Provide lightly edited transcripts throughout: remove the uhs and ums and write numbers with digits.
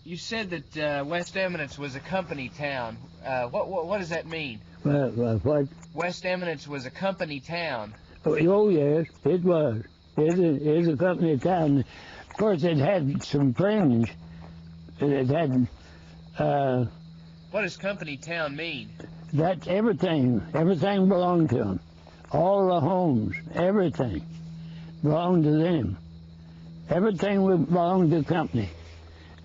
You said that West Eminence was a company town. What does that mean? What? West Eminence was a company town. Oh yes, it was. It is a company town. Of course, it had some fringe. It had. What does company town mean? That's everything. Everything belonged to them. All the homes, everything belonged to them. Everything belonged to the company.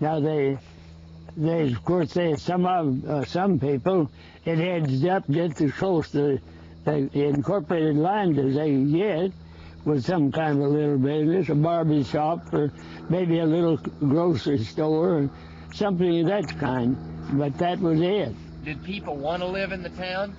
Now of course, some people, it heads up just as close to the incorporated lines as they get, with some kind of a little business, a barber shop, or maybe a little grocery store, or something of that kind. But that was it. Did people want to live in the town?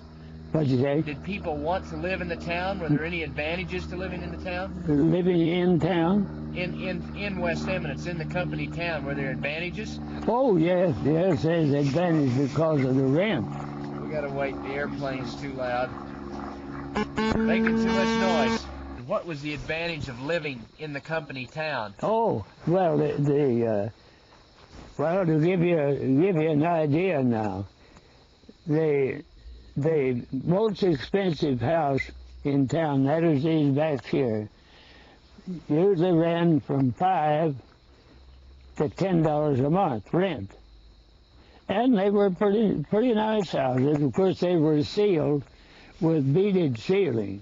What'd you say? Did people want to live in the town? Were there any advantages to living in the town? Living in town? In West Eminence, in the company town, were there advantages? Oh, yes, there's advantage because of the rent. We gotta wait, the airplane's too loud. Making too much noise. What was the advantage of living in the company town? Oh, well, well, to give you an idea now, the most expensive house in town, that is these back here, usually ran from $5 to $10 a month rent, and they were pretty nice houses. Of course, they were sealed with beaded ceiling,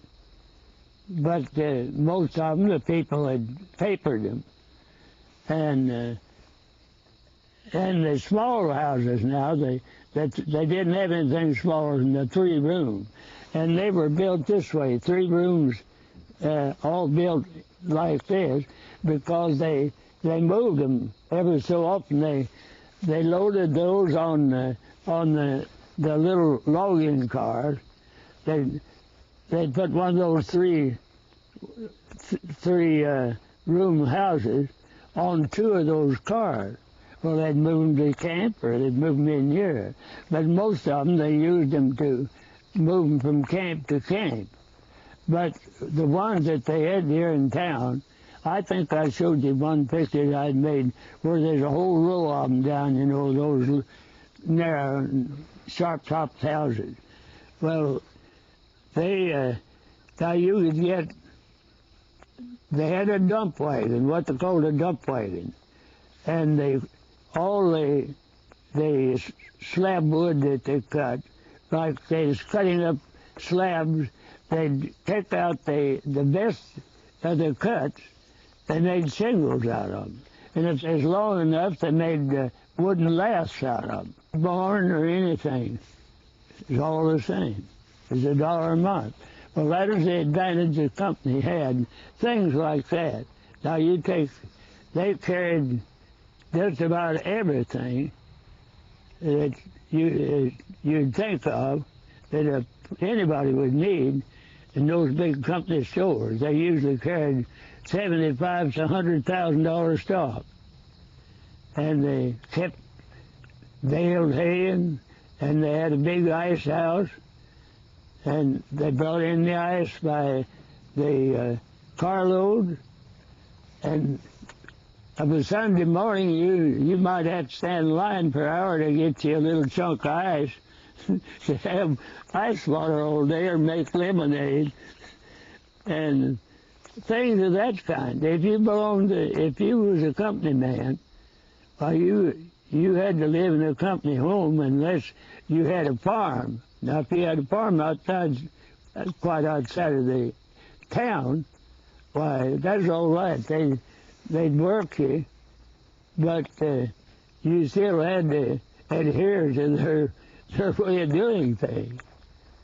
but most of them, the people had papered them, and the small houses now, they didn't have anything smaller than the 3 room, and they were built this way, 3 rooms, all built like this, because they moved them every so often. They loaded those on the little logging cars. They put one of those three room houses on 2 of those cars. Well, they'd move them to camp, or they'd move them in here. But most of them, they used them to move them from camp to camp. But the ones that they had here in town, I think I showed you one picture I'd made where there's a whole row of them down, you know, those narrow, sharp-topped houses. Well, now you could get, they had a dump wagon, what they called a dump wagon, and all the slab wood that they cut, like they was cutting up slabs, they'd take out the best of the cuts, they made shingles out of them. And if it's long enough, they made wooden laths out of them. Barn or anything, it's all the same. It's $1 a month. Well, that is the advantage the company had, things like that. Now they carried just about everything that you'd think of that anybody would need in those big company stores. They usually carried $75,000 to $100,000 stock, and they kept baled hay, and they had a big ice house, and they brought in the ice by the carload, and of a Sunday morning, you might have to stand in line for an hour to get you a little chunk of ice to have ice water all day or make lemonade and things of that kind. If you was a company man, well, you had to live in a company home unless you had a farm. Now, if you had a farm quite outside of the town, why, that's all right. They'd work you, but you still had to adhere to their way of doing things.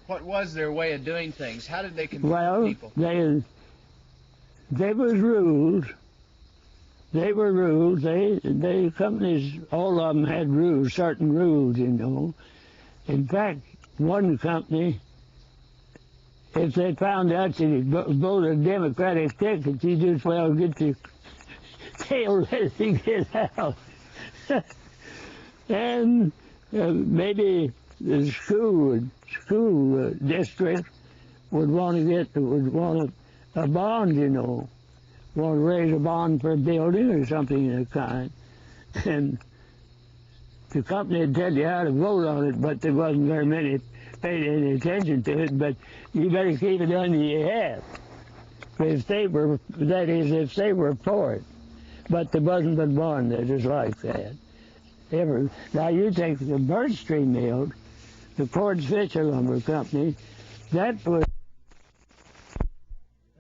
What was their way of doing things? How did they control people? Well, there was rules. They were rules. They companies, all of them had rules, certain rules, you know. In fact, one company, if they found out you voted a Democratic ticket, you just well get your tail ready to get out. And maybe the school district would want a bond, you know, want to raise a bond for a building or something of the kind. And the company would tell you how to vote on it, but there wasn't very many paid any attention to it. But you better keep it under your hat. If they were, that is, if they were for it. But there wasn't but one that was like that. Ever. Now you take the Birch Tree mill, the Cordz-Fisher Lumber Company, that was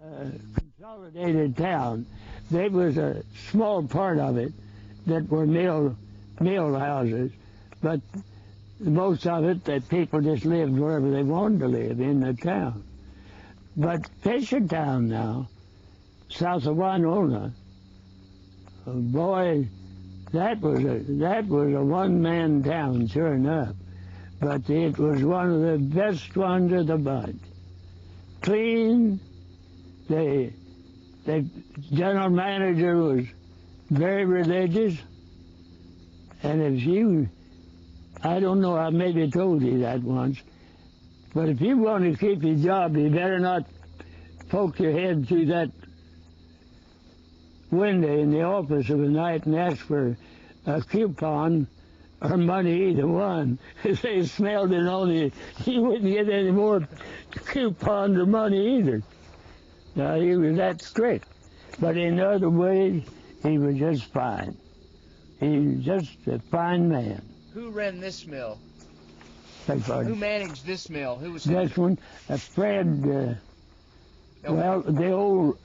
a consolidated town. There was a small part of it that were mill houses, but most of it that people just lived wherever they wanted to live in the town. But Fishertown now, south of Winona, boy, that was a one-man town, sure enough. But it was one of the best ones of the bunch. Clean. The general manager was very religious. And if you, I don't know, I maybe told you that once, but if you want to keep your job, you better not poke your head through that window in the office of a night and ask for a coupon or money, either one. If they smelled it on you, you wouldn't get any more coupons or money either. Now, he was that strict. But in other ways, he was just fine. He was just a fine man. Who ran this mill? Who managed this mill? Who was this one? Fred. Well, the old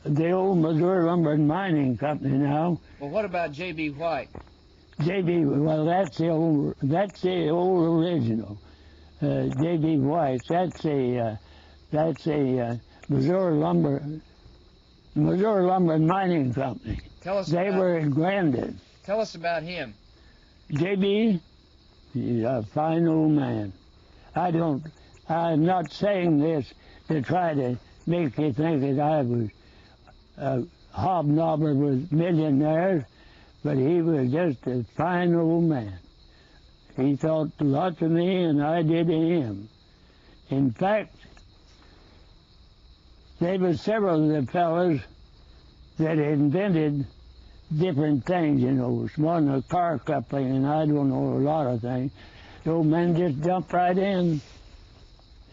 Missouri Lumber and Mining Company now. Well, what about J.B. White? J.B. Well, that's the old original. J.B. White. That's a Missouri Lumber and Mining Company. Tell us. They were in Grandin. Tell us about him. J.B. He's a fine old man. I'm not saying this to try to make you think that I was a hobnobber with millionaires, but he was just a fine old man. He thought lots of me, and I did of him. In fact, there were several of the fellows that invented different things, you know. One a car company, and I don't know a lot of things. The old man just jumped right in,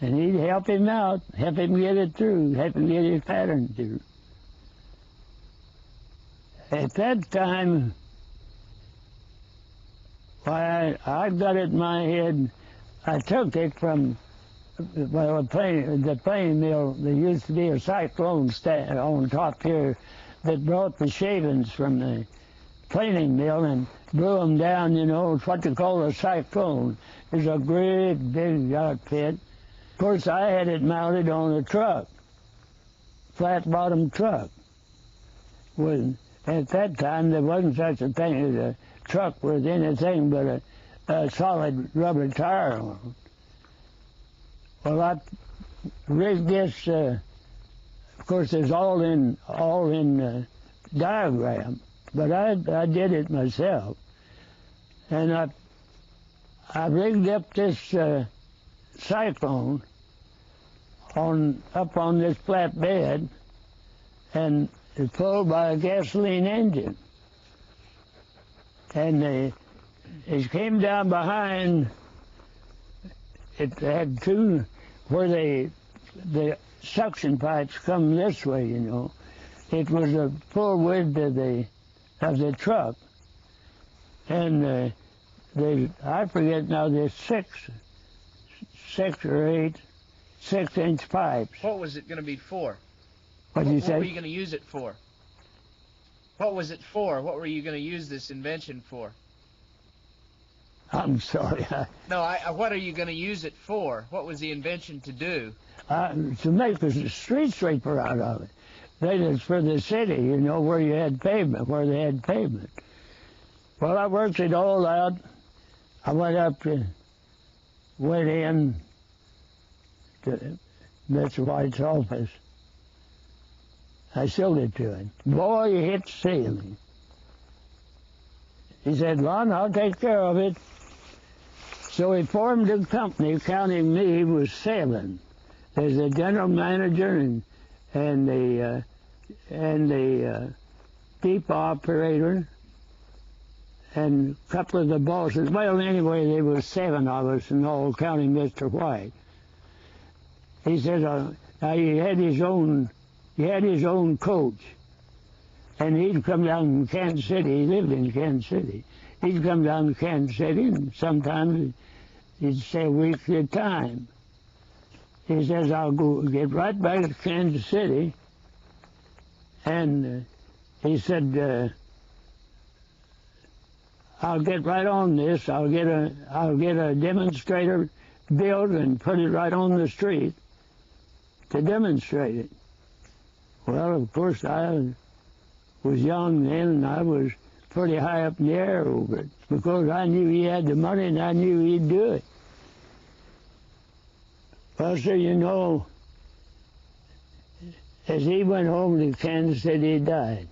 and he'd help him out, help him get it through, help him get his pattern through. At that time, I got it in my head. I took it from, well, the planing mill. There used to be a cyclone stand on top here that brought the shavings from the planing mill and blew them down, you know. It's what they call a cyclone. It's a great big outfit. Of course, I had it mounted on a truck, flat-bottom truck. At that time, there wasn't such a thing as a truck with anything but a solid rubber tire on it. Well, I rigged this. Of course, it's all in diagram, but I did it myself, and I rigged up this cyclone up on this flat bed, and it's pulled by a gasoline engine, and it came down behind. It had two where the suction pipes come this way, you know. It was a full width of the truck, and I forget now. There's six or eight 6-inch pipes. What was it going to be for? What were you going to use it for? What was it for? What were you going to use this invention for? I'm sorry. What are you going to use it for? What was the invention to do? To make a street sweeper out of it. That is for the city, you know, where they had pavement. Well, I worked it all out. I went in to Mr. White's office. I showed it to him. Boy, he hit the ceiling. He said, "Lon, I'll take care of it." So he formed a company, counting me was 7. There's a general manager and the deep operator and a couple of the bosses, well, anyway, there was 7 of us in all, counting Mr. White. He said, now he had his own coach, and he'd come down from Kansas City. He lived in Kansas City. He'd come down to Kansas City, and sometimes he'd stay a week at a time. He says, I'll go get right back to Kansas City, and he said, I'll get right on this. I'll get a demonstrator built and put it right on the street to demonstrate it. Well, of course, I was young then, and I was pretty high up in the air over it because I knew he had the money and I knew he'd do it. Well, so you know, as he went home to Kansas City, he died.